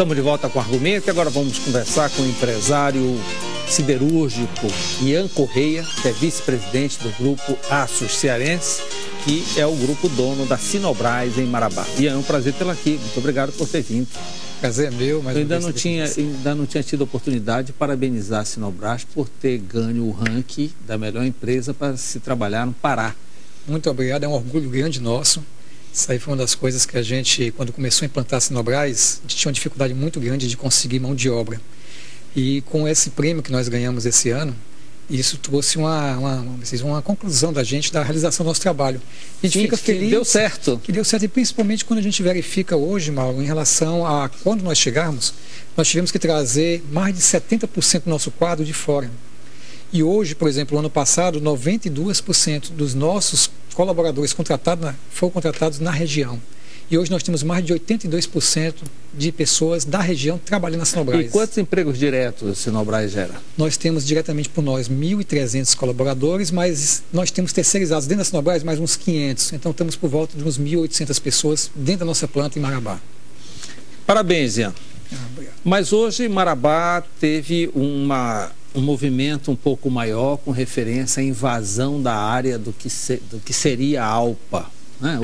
Estamos de volta com o Argumento e agora vamos conversar com o empresário siderúrgico Ian Correia, que é vice-presidente do grupo Aços Cearense, que é o grupo dono da Sinobras em Marabá. Ian, é um prazer tê-lo aqui. Muito obrigado por ter vindo. Prazer é meu, mas eu ainda não tinha tido a oportunidade de parabenizar a Sinobras por ter ganho o ranking da melhor empresa para se trabalhar no Pará. Muito obrigado, é um orgulho grande nosso. Isso aí foi uma das coisas que a gente, quando começou a implantar a Sinobras, a gente tinha uma dificuldade muito grande de conseguir mão de obra. E com esse prêmio que nós ganhamos esse ano, isso trouxe uma conclusão da gente da realização do nosso trabalho. A gente fica feliz. Que deu certo. Que deu certo, e principalmente quando a gente verifica hoje, Mauro, em relação a quando nós chegarmos, nós tivemos que trazer mais de 70% do nosso quadro de fora. E hoje, por exemplo, no ano passado, 92% dos nossos colaboradores foram contratados na região. E hoje nós temos mais de 82% de pessoas da região trabalhando na Sinobras. E quantos empregos diretos a Sinobras gera? Nós temos diretamente por nós 1.300 colaboradores, mas nós temos terceirizados dentro da Sinobras mais uns 500. Então estamos por volta de uns 1.800 pessoas dentro da nossa planta em Marabá. Parabéns, Ian. Obrigado. Mas hoje Marabá teve um movimento um pouco maior com referência à invasão da área do que seria a Alpa.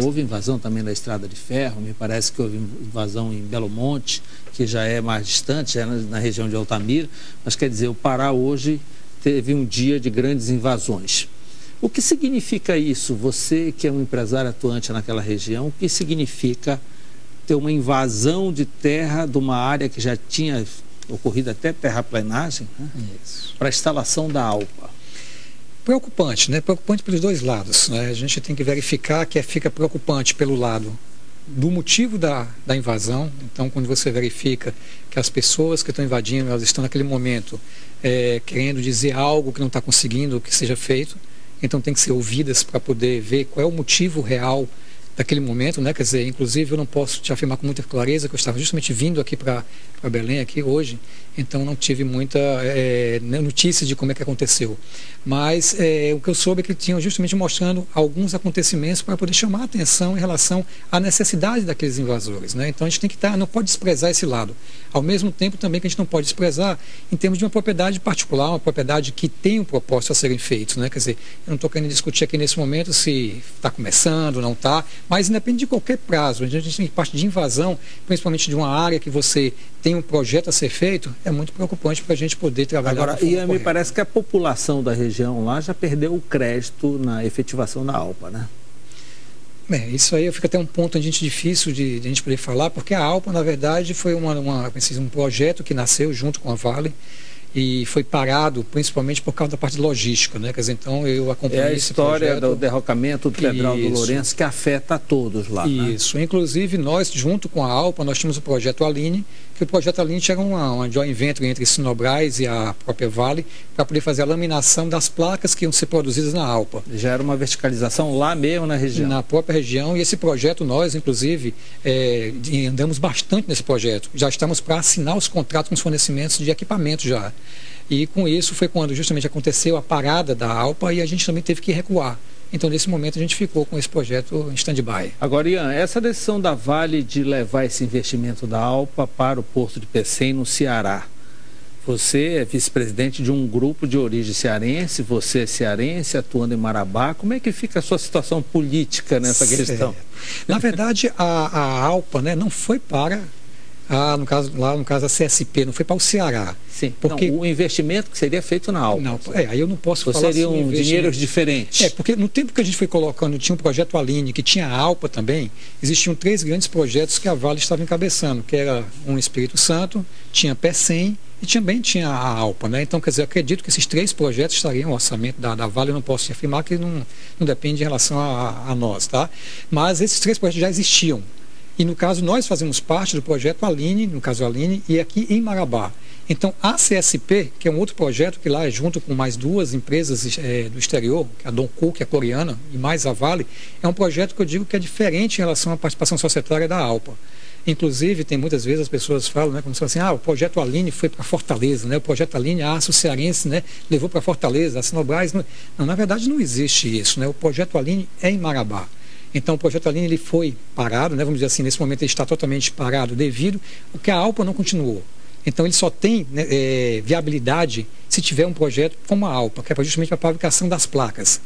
Houve invasão também da Estrada de Ferro, me parece que houve invasão em Belo Monte, que já é mais distante, já é na região de Altamira, mas quer dizer, o Pará hoje teve um dia de grandes invasões. O que significa isso? Você que é um empresário atuante naquela região, o que significa ter uma invasão de terra de uma área que já tinha ocorrido até terraplenagem, para a instalação da Alpa? Preocupante, né? Preocupante pelos dois lados, né? A gente tem que verificar que fica preocupante pelo lado do motivo da invasão. Então, quando você verifica que as pessoas que estão invadindo, elas estão naquele momento querendo dizer algo que não está conseguindo que seja feito, então tem que ser ouvidas para poder ver qual é o motivo real daquele momento, né? Quer dizer, inclusive eu não posso te afirmar com muita clareza que eu estava justamente vindo aqui para Belém aqui hoje, então não tive muita notícia de como é que aconteceu. Mas o que eu soube é que tinham justamente mostrando alguns acontecimentos para poder chamar a atenção em relação à necessidade daqueles invasores, né? Então a gente tem que não pode desprezar esse lado. Ao mesmo tempo também que a gente não pode desprezar em termos de uma propriedade particular, uma propriedade que tem um propósito a serem feitos, né? Quer dizer, eu não estou querendo discutir aqui nesse momento se está começando, não está, mas independe de qualquer prazo. A gente tem parte de invasão, principalmente de uma área que você tem um projeto a ser feito, é muito preocupante para a gente poder trabalhar. Agora, me parece que a população da região lá já perdeu o crédito na efetivação da Alpa, né? Isso aí fica até um ponto difícil de a gente poder falar, porque a Alpa, na verdade, foi um projeto que nasceu junto com a Vale e foi parado principalmente por causa da parte logística, né? Quer dizer, então eu acompanhei esse projeto. É a história do derrocamento do Pedral do Lourenço que afeta a todos lá. Isso, né? Inclusive nós, junto com a Alpa, nós tínhamos o projeto Aline, que o projeto Aline era uma joint venture entre Sinobras e a própria Vale, para poder fazer a laminação das placas que iam ser produzidas na Alpa. Já era uma verticalização lá mesmo na região? Na própria região, e esse projeto nós, inclusive, andamos bastante nesse projeto. Já estamos para assinar os contratos com os fornecimentos de equipamento já. E com isso foi quando justamente aconteceu a parada da Alpa e a gente também teve que recuar. Então, nesse momento, a gente ficou com esse projeto em stand-by. Agora, Ian, essa decisão da Vale de levar esse investimento da Alpa para o Porto de Pecém, no Ceará. Você é vice-presidente de um grupo de origem cearense, você é cearense, atuando em Marabá. Como é que fica a sua situação política nessa questão? Na verdade, a Alpa, né, não foi para... no caso a CSP, não foi para o Ceará. Sim, porque o investimento que seria feito na Alpa. Não, aí eu não posso falar seriam dinheiros diferentes. Porque no tempo que a gente foi colocando, tinha um projeto Aline, que tinha a Alpa também, existiam 3 grandes projetos que a Vale estava encabeçando, que era um Espírito Santo, tinha Pecém e também tinha a Alpa, né? Então, quer dizer, eu acredito que esses 3 projetos estariam no orçamento da Vale, eu não posso afirmar que não depende em relação a nós, tá? Mas esses 3 projetos já existiam. E no caso, nós fazemos parte do projeto Aline, no caso Aline, e aqui em Marabá. Então, a CSP, que é um outro projeto que lá é junto com mais 2 empresas do exterior, que é a Donco, que é coreana, e mais a Vale, é um projeto que eu digo que é diferente em relação à participação societária da Alpa. Inclusive, tem muitas vezes as pessoas falam, né, como se fosse assim, o projeto Aline foi para Fortaleza, né, o projeto Aline, a Aços Cearense, né, levou para Fortaleza, a Sinobras. Não, na verdade, não existe isso, né, o projeto Aline é em Marabá. Então o projeto Aline ele foi parado, né, vamos dizer assim, nesse momento ele está totalmente parado devido ao que a Alpa não continuou. Então ele só tem, né, viabilidade se tiver um projeto como a Alpa, que é justamente para a fabricação das placas.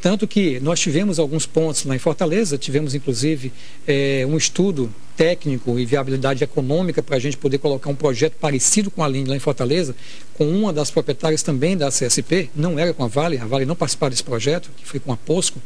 Tanto que nós tivemos alguns pontos lá em Fortaleza, tivemos inclusive um estudo técnico e viabilidade econômica para a gente poder colocar um projeto parecido com a Aline lá em Fortaleza, com uma das proprietárias também da CSP, não era com a Vale não participava desse projeto, que foi com a POSCO,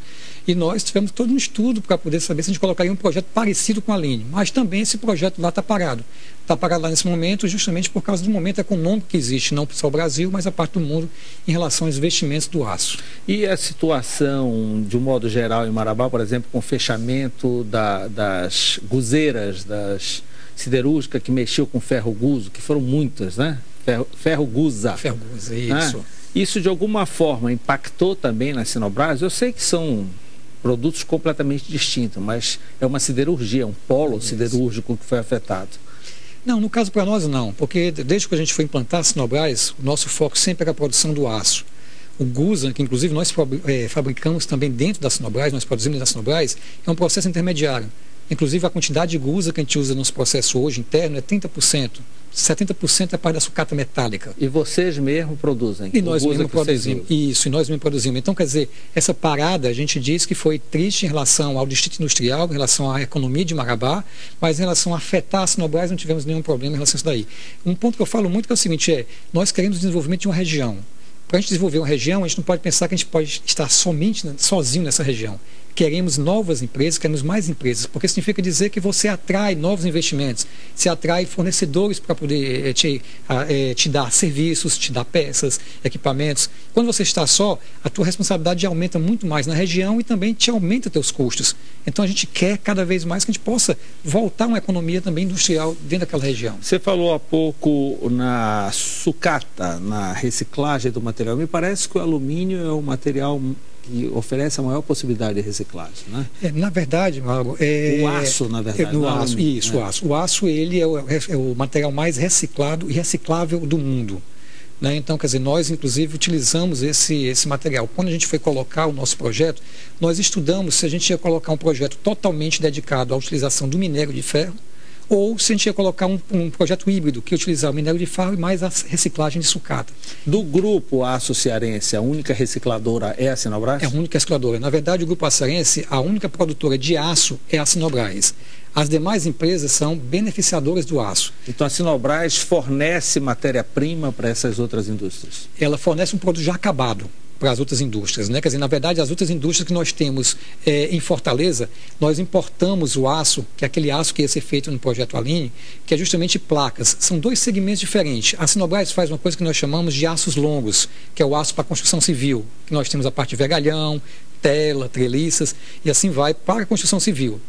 e nós tivemos todo um estudo para poder saber se a gente colocaria um projeto parecido com a Aline, mas também esse projeto lá está parado. Está parado lá nesse momento justamente por causa do momento econômico que existe, não só o Brasil, mas a parte do mundo em relação aos investimentos do aço. E a situação, de um modo geral, em Marabá, por exemplo, com o fechamento das guzeiras, das siderúrgicas que mexiam com ferro-guzo, que foram muitas, né? Ferro-guza. Ferro-guza, isso. Né? Isso, de alguma forma, impactou também na Sinobras? Eu sei que são produtos completamente distintos, mas é uma siderurgia, um polo siderúrgico que foi afetado. Não, no caso para nós não, porque desde que a gente foi implantar a Sinobras, o nosso foco sempre era a produção do aço. O Guza, que inclusive nós fabricamos também dentro da Sinobras, nós produzimos na Sinobras, é um processo intermediário. Inclusive a quantidade de Guza que a gente usa no nosso processo hoje interno é 30%. 70% é parte da sucata metálica. E vocês mesmos produzem? E nós mesmos produzimos. Isso, e nós mesmos produzimos. Então, quer dizer, essa parada a gente diz que foi triste em relação ao distrito industrial, em relação à economia de Marabá, mas em relação a afetar a Sinobras não tivemos nenhum problema em relação a isso daí. Um ponto que eu falo muito que é o seguinte, nós queremos o desenvolvimento de uma região. Para a gente desenvolver uma região, a gente não pode pensar que a gente pode estar somente sozinho nessa região. Queremos novas empresas, queremos mais empresas, porque significa dizer que você atrai novos investimentos, se atrai fornecedores para poder te dar serviços, te dar peças, equipamentos. Quando você está só, a tua responsabilidade aumenta muito mais na região e também te aumenta teus custos. Então a gente quer cada vez mais que a gente possa voltar uma economia também industrial dentro daquela região. Você falou há pouco na sucata, na reciclagem do material. Me parece que o alumínio é o material que oferece a maior possibilidade de reciclagem, né? Na verdade, Mauro, o aço, na verdade. O aço, isso, o aço. O aço, ele é o material mais reciclado e reciclável do mundo. Né? Então, quer dizer, nós inclusive utilizamos esse material. Quando a gente foi colocar o nosso projeto, nós estudamos se a gente ia colocar um projeto totalmente dedicado à utilização do minério de ferro, ou se a gente ia colocar um projeto híbrido que utilizar o minério de ferro e mais a reciclagem de sucata. Do grupo Aço Cearense, a única recicladora é a Sinobras? É a única recicladora. Na verdade, o grupo Aço Cearense, a única produtora de aço é a Sinobras. As demais empresas são beneficiadoras do aço. Então a Sinobras fornece matéria-prima para essas outras indústrias? Ela fornece um produto já acabado para as outras indústrias, né? Quer dizer, na verdade, as outras indústrias que nós temos em Fortaleza, nós importamos o aço, que é aquele aço que ia ser feito no projeto Aline, que é justamente placas. São dois segmentos diferentes. A Sinobras faz uma coisa que nós chamamos de aços longos, que é o aço para construção civil, que nós temos a parte de vergalhão, tela, treliças e assim vai para a construção civil.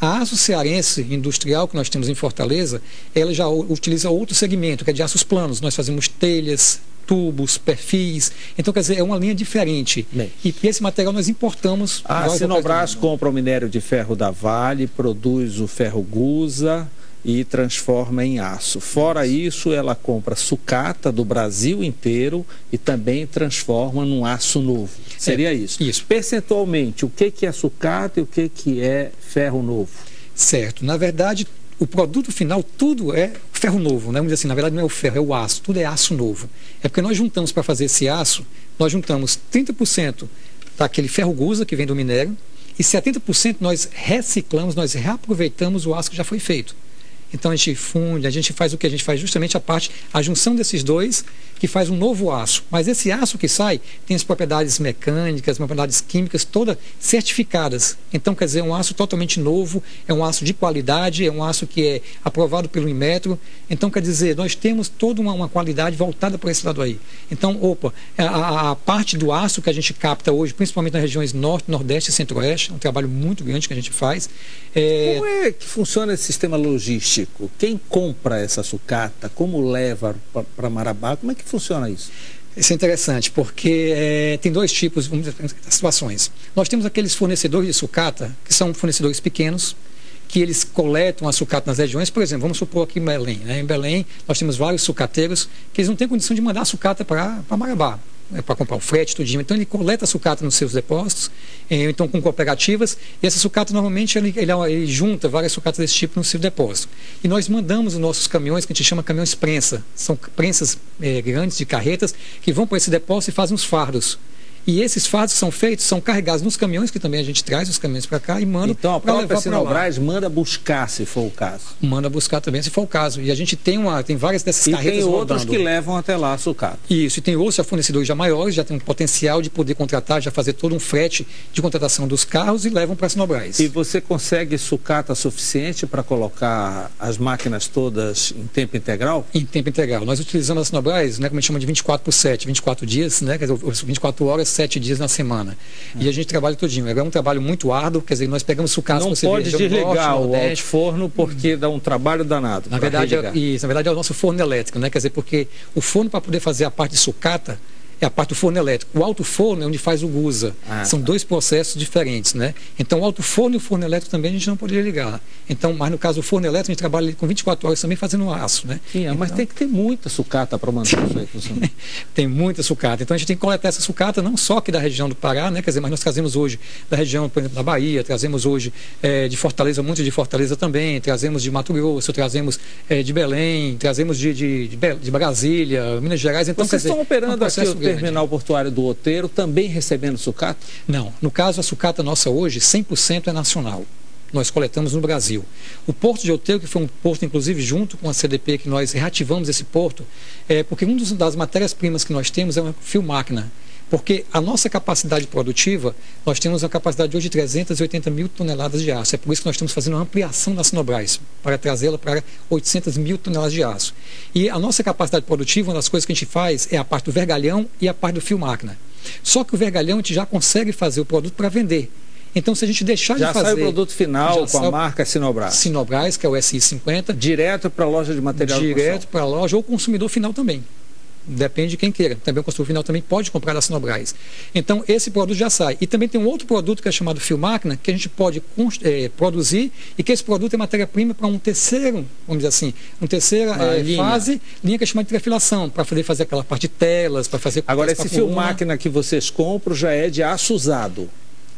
A Aço Cearense Industrial que nós temos em Fortaleza, ela já utiliza outro segmento, que é de aços planos. Nós fazemos telhas, tubos, perfis. Então, quer dizer, é uma linha diferente. Bem, e esse material nós importamos. A Sinobras compra o minério de ferro da Vale, produz o ferro Guza e transforma em aço. Fora isso, ela compra sucata do Brasil inteiro e também transforma num aço novo. Seria isso? Isso. Percentualmente, o que é sucata e o que é ferro novo? Certo. Na verdade, o produto final, tudo é ferro novo, né? Vamos dizer assim, na verdade não é o ferro, é o aço, tudo é aço novo. É porque nós juntamos para fazer esse aço, nós juntamos 30% daquele ferro Guza que vem do minério e 70% nós reciclamos, nós reaproveitamos o aço que já foi feito. Então a gente funde, a gente faz o que? A gente faz justamente a junção desses dois que faz um novo aço. Mas esse aço que sai tem as propriedades mecânicas, propriedades químicas todas certificadas. Então, quer dizer, é um aço totalmente novo, é um aço de qualidade, é um aço que é aprovado pelo Inmetro. Então, quer dizer, nós temos toda uma qualidade voltada para esse lado aí. Então, a parte do aço que a gente capta hoje, principalmente nas regiões Norte, Nordeste e Centro-Oeste, é um trabalho muito grande que a gente faz. Como é que funciona esse sistema logístico? Quem compra essa sucata? Como leva para Marabá? Como é que funciona isso? Isso é interessante, porque tem dois tipos de situações. Nós temos aqueles fornecedores de sucata, que são fornecedores pequenos, que eles coletam a sucata nas regiões. Por exemplo, vamos supor aqui em Belém. Né? Em Belém, nós temos vários sucateiros que eles não têm condição de mandar a sucata para Marabá. para comprar o frete, tudinho. Então ele coleta a sucata nos seus depósitos, então com cooperativas, e essa sucata normalmente ele junta várias sucatas desse tipo no seu depósito. E nós mandamos os nossos caminhões, que a gente chama caminhões prensa, são prensas grandes de carretas, que vão para esse depósito e fazem os fardos. E esses fardos que são feitos, são carregados nos caminhões, que também a gente traz os caminhões para cá e manda. Então a própria Sinobras manda buscar, se for o caso. Manda buscar também, se for o caso. E a gente tem várias dessas carretas rodando. E tem outros rodando. Que levam até lá a sucata. Isso, e tem outros fornecedores já maiores, já tem um potencial de poder contratar, já fazer todo um frete de contratação dos carros e levam para a Sinobras. E você consegue sucata suficiente para colocar as máquinas todas em tempo integral? Em tempo integral. Nós utilizamos a Sinobras, né, como a gente chama de 24/7, 24 dias, né, quer dizer, 24 horas, 7 dias na semana. E a gente trabalha todinho. É um trabalho muito árduo, quer dizer, nós pegamos sucatas... Não pode desligar o alto forno porque dá um trabalho danado. Na verdade, é o nosso forno elétrico, né? Quer dizer, porque o forno, para poder fazer a parte de sucata, é a parte do forno elétrico. O alto forno é onde faz o gusa. São dois processos diferentes, né? Então o alto forno e o forno elétrico também a gente não poderia ligar. Então, mas no caso do forno elétrico, a gente trabalha com 24 horas também fazendo aço, né? Sim, então, mas tem que ter muita sucata para manter isso aí funcionando. Tem muita sucata. Então a gente tem que coletar essa sucata não só aqui da região do Pará, né? Quer dizer, mas nós trazemos hoje da região, por exemplo, da Bahia, trazemos hoje de Fortaleza, muito de Fortaleza também, trazemos de Mato Grosso, trazemos de Belém, trazemos de Brasília, Minas Gerais. Então, vocês estão operando aqui o grande. Terminal Portuário do Outeiro, também recebendo sucata? Não. No caso, a sucata nossa hoje, 100% é nacional. Nós coletamos no Brasil. O Porto de Outeiro, que foi um porto, inclusive, junto com a CDP, que nós reativamos esse porto, porque uma das matérias-primas que nós temos é uma fio-máquina. Porque a nossa capacidade produtiva, nós temos uma capacidade hoje de 380 mil toneladas de aço. É por isso que nós estamos fazendo uma ampliação da Sinobras, para trazê-la para 800 mil toneladas de aço. E a nossa capacidade produtiva, uma das coisas que a gente faz é a parte do vergalhão e a parte do fio-máquina. Só que o vergalhão a gente já consegue fazer o produto para vender. Então, se a gente deixar de fazer... Já sai o produto final com a marca Sinobras. Sinobras, que é o SI50. Direto para a loja de material de construção. Direto para a loja ou consumidor final também. Depende de quem queira. Também o consumidor final também pode comprar da Sinobras. Então, esse produto já sai. E também tem um outro produto que é chamado fio-máquina, que a gente pode produzir e que esse produto é matéria-prima para um terceiro, vamos dizer assim, uma terceira linha que é chamada de trefilação, para fazer aquela parte de telas, para fazer... Agora, esse fio-máquina que vocês compram já é de aço usado.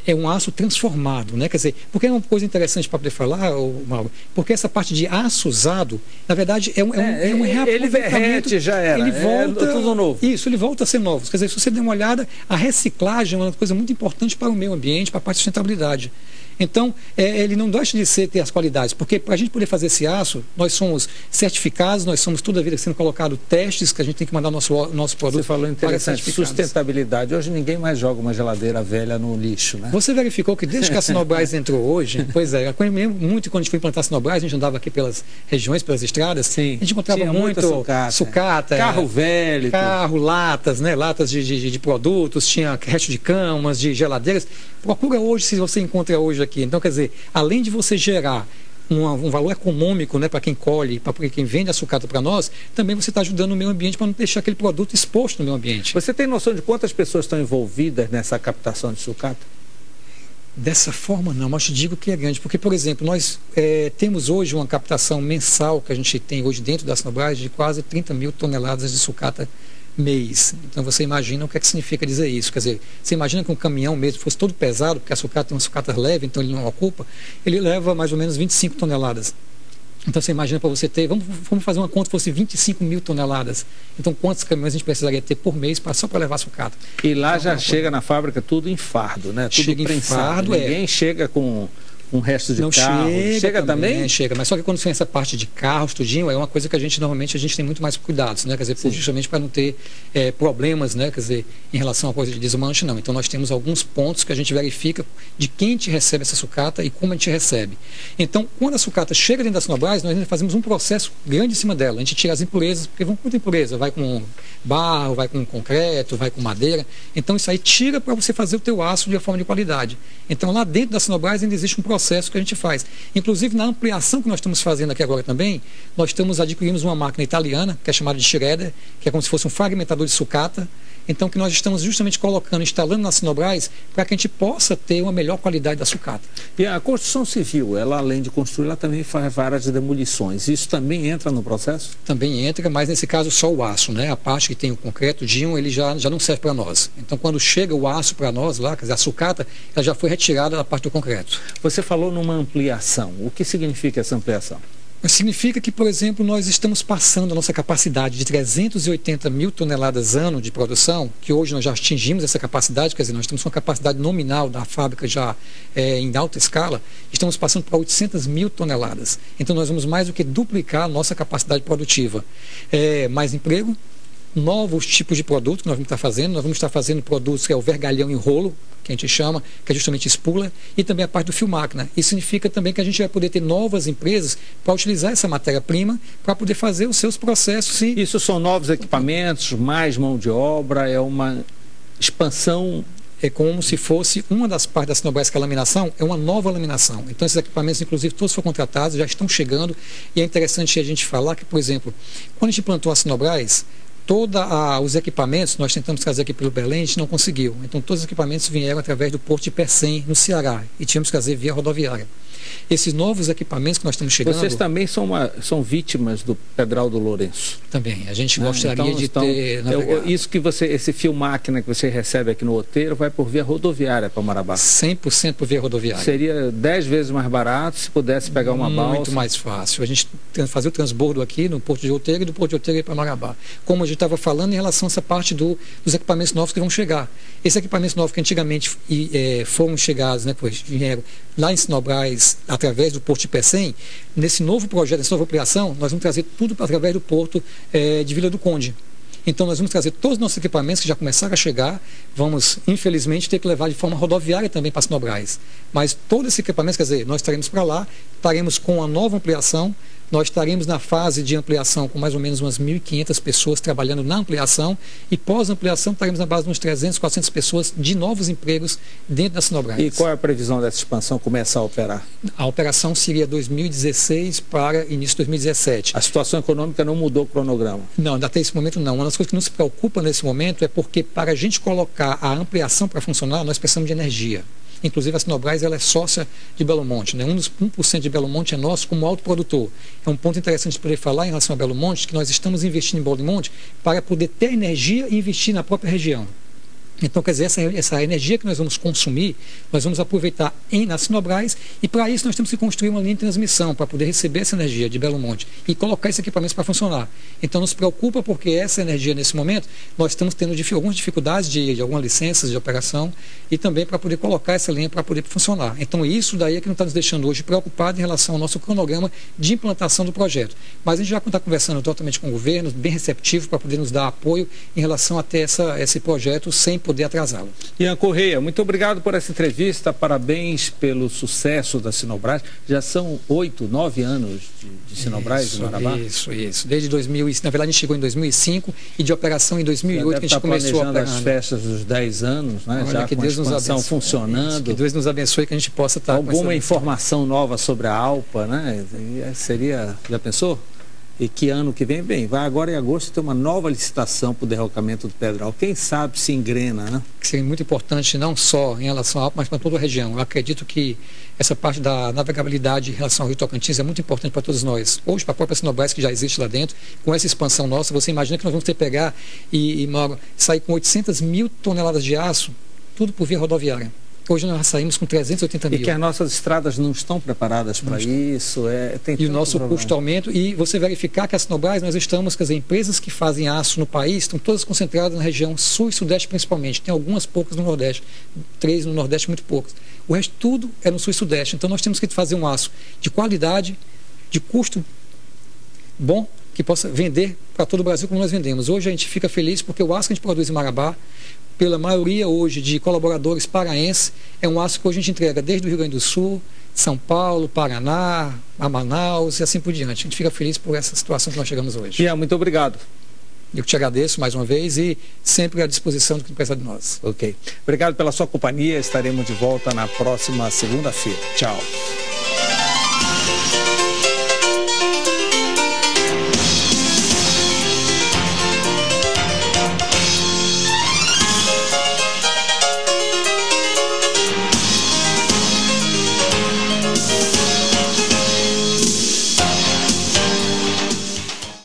É um aço transformado, né? Quer dizer, porque é uma coisa interessante para poder falar, Mauro, porque essa parte de aço usado, na verdade, é um reaproveitamento. Ele derrete, já era. Ele volta, tudo novo. Isso, ele volta a ser novo. Quer dizer, se você der uma olhada, a reciclagem é uma coisa muito importante para o meio ambiente, para a parte de sustentabilidade. Então, ele não deixa de ter as qualidades, porque para a gente poder fazer esse aço, nós somos certificados, nós somos toda a vida sendo colocado testes que a gente tem que mandar nosso produto. Você falou interessante, sustentabilidade. Hoje ninguém mais joga uma geladeira velha no lixo, né? Você verificou que desde que a Sinobras entrou hoje, pois é, muito quando a gente foi implantar a Sinobras, a gente andava aqui pelas regiões, pelas estradas, sim, a gente encontrava muito sucata, carro velho, latas, né, latas de produtos, tinha resto de camas, de geladeiras. Procura hoje, se você encontra hoje aqui. Então, quer dizer, além de você gerar um valor econômico, né, para quem colhe, para quem vende a sucata para nós, também você está ajudando o meio ambiente para não deixar aquele produto exposto no meio ambiente. Você tem noção de quantas pessoas estão envolvidas nessa captação de sucata? Dessa forma não, mas te digo que é grande, porque, por exemplo, nós temos hoje uma captação mensal que a gente tem hoje dentro da Sinobras de quase 30 mil toneladas de sucata mês. Então você imagina o que é que significa dizer isso. Quer dizer, você imagina que um caminhão mesmo fosse todo pesado, porque a sucata tem uma sucata leve, então ele não ocupa, ele leva mais ou menos 25 toneladas. Então você imagina para você ter, vamos fazer uma conta, fosse 25 mil toneladas. Então quantos caminhões a gente precisaria ter por mês só para levar a sucata? E lá já chega na fábrica tudo em fardo, né? Tudo chega prensado. Em fardo, Ninguém chega com um resto de carro. Chega também? Chega, mas só que quando tem essa parte de carros, tudinho, é uma coisa que normalmente a gente tem muito mais cuidados, né? Quer dizer, justamente para não ter problemas, né? Quer dizer, em relação a coisa de desmanche, não. Então nós temos alguns pontos que a gente verifica de quem te recebe essa sucata e como a gente recebe. Então, quando a sucata chega dentro da Sinobras, nós ainda fazemos um processo grande em cima dela. A gente tira as impurezas, porque vão com muita impureza, vai com barro, vai com concreto, vai com madeira. Então isso aí tira para você fazer o teu aço de uma forma de qualidade. Então lá dentro da Sinobras ainda existe um processo que a gente faz. Inclusive, na ampliação que nós estamos fazendo aqui agora também, nós adquirimos uma máquina italiana, que é chamada de shredder, que é como se fosse um fragmentador de sucata, Então, que nós estamos justamente colocando, instalando na Sinobras, para que a gente possa ter uma melhor qualidade da sucata. E a construção civil, ela além de construir, ela também faz várias demolições. Isso também entra no processo? Também entra, mas nesse caso só o aço, né? A parte que tem o concreto, ele já não serve para nós. Então, quando chega o aço para nós lá, quer dizer, a sucata, ela já foi retirada da parte do concreto. Você falou numa ampliação. O que significa essa ampliação? Significa que, por exemplo, nós estamos passando a nossa capacidade de 380 mil toneladas ano de produção, que hoje nós já atingimos essa capacidade, quer dizer, nós estamos com a capacidade nominal da fábrica já em alta escala, estamos passando para 800 mil toneladas. Então nós vamos mais do que duplicar a nossa capacidade produtiva. Mais emprego, novos tipos de produtos que nós vamos estar fazendo. Nós vamos estar fazendo produtos que é o vergalhão em rolo, que a gente chama, que é justamente espula, e também a parte do fio máquina. Isso significa também que a gente vai poder ter novas empresas para utilizar essa matéria-prima para poder fazer os seus processos. Isso são novos equipamentos, mais mão de obra, é uma expansão. É como se fosse uma das partes da Sinobras, que é a laminação, é uma nova laminação. Então esses equipamentos, inclusive, todos foram contratados, já estão chegando, e é interessante a gente falar que, por exemplo, quando a gente implantou a Sinobras, todos os equipamentos, nós tentamos trazer aqui pelo Belém, a gente não conseguiu. Então todos os equipamentos vieram através do Porto de Pecém, no Ceará, e tínhamos que trazer via rodoviária. Esses novos equipamentos que nós estamos chegando... Vocês também são vítimas do Pedral do Lourenço? Também, a gente gostaria de ter... Isso que esse fio máquina que você recebe aqui no Outeiro vai por via rodoviária para Marabá? 100% por via rodoviária. Seria 10 vezes mais barato se pudesse pegar uma balsa? Muito mais fácil. A gente fazer o transbordo aqui no Porto de Outeiro e do Porto de Outeiro ir para Marabá. Como a gente estava falando em relação a essa parte dos equipamentos novos que vão chegar. Esses equipamentos novos que antigamente foram chegados, né, pois vieram lá em Sinobras, através do Porto de Pecém, nesse novo projeto, nessa nova ampliação, nós vamos trazer tudo através do Porto de Vila do Conde. Então nós vamos trazer todos os nossos equipamentos que já começaram a chegar, vamos infelizmente ter que levar de forma rodoviária também para Sinobras. Mas todos esses equipamentos, quer dizer, nós estaremos para lá, estaremos com a nova ampliação, nós estaremos na fase de ampliação com mais ou menos umas 1.500 pessoas trabalhando na ampliação, e pós-ampliação estaremos na base de uns 300, 400 pessoas de novos empregos dentro da Sinobras. E qual é a previsão dessa expansão começar a operar? A operação seria 2016 para início de 2017. A situação econômica não mudou o cronograma? Não, até esse momento não. Uma das coisas que nos preocupa nesse momento é porque para a gente colocar a ampliação para funcionar, nós precisamos de energia. Inclusive a Sinobras, ela é sócia de Belo Monte, né? 1% de Belo Monte é nosso como autoprodutor. É um ponto interessante de poder falar em relação a Belo Monte, que nós estamos investindo em Belo Monte para poder ter energia e investir na própria região. Então, quer dizer, essa energia que nós vamos consumir, nós vamos aproveitar na Sinobras, e para isso nós temos que construir uma linha de transmissão para poder receber essa energia de Belo Monte e colocar esses equipamentos para funcionar. Então nos preocupa porque essa energia nesse momento, nós estamos tendo algumas dificuldades de algumas licenças de operação, e também para poder colocar essa linha para poder funcionar. Então isso daí é que não está nos deixando hoje preocupados em relação ao nosso cronograma de implantação do projeto. Mas a gente já está conversando totalmente com o governo, bem receptivo para poder nos dar apoio em relação a ter esse projeto sem poder atrasá-lo. Ian Correia, muito obrigado por essa entrevista, parabéns pelo sucesso da Sinobras. Já são 8, 9 anos de Sinobras de Marabá? Isso. Desde 2000, na verdade a gente chegou em 2005 e de operação em 2008 que a gente começou a as festas dos 10 anos, né? Já que com Deus a expansão funcionando. Que Deus nos abençoe, que a gente possa estar... Alguma informação nova sobre a Alpa, né? Seria, já pensou? E que ano que vem, vai agora em agosto ter uma nova licitação para o derrocamento do Pedral. Quem sabe se engrena, né? Que seria muito importante não só em relação à Alpa, mas para toda a região. Eu acredito que essa parte da navegabilidade em relação ao Rio Tocantins é muito importante para todos nós. Hoje, para a própria Sinobras, que já existe lá dentro, com essa expansão nossa, você imagina que nós vamos ter que pegar e sair com 800 mil toneladas de aço, tudo por via rodoviária. Hoje nós saímos com 380 mil. E que as nossas estradas não estão preparadas para isso. E o nosso custo aumenta. E você verificar que a Sinobras, nós estamos, quer dizer, empresas que fazem aço no país, estão todas concentradas na região sul e sudeste principalmente. Tem algumas poucas no Nordeste, 3 no Nordeste, muito poucas. O resto tudo é no sul e sudeste. Então nós temos que fazer um aço de qualidade, de custo bom, que possa vender para todo o Brasil como nós vendemos. Hoje a gente fica feliz porque o aço que a gente produz em Marabá, pela maioria hoje de colaboradores paraenses, é um aço que hoje a gente entrega desde o Rio Grande do Sul, São Paulo, Paraná, a Manaus e assim por diante. A gente fica feliz por essa situação que nós chegamos hoje. Ian, muito obrigado. Eu te agradeço mais uma vez e sempre à disposição do que precisar de nós. Ok. Obrigado pela sua companhia. Estaremos de volta na próxima segunda-feira. Tchau.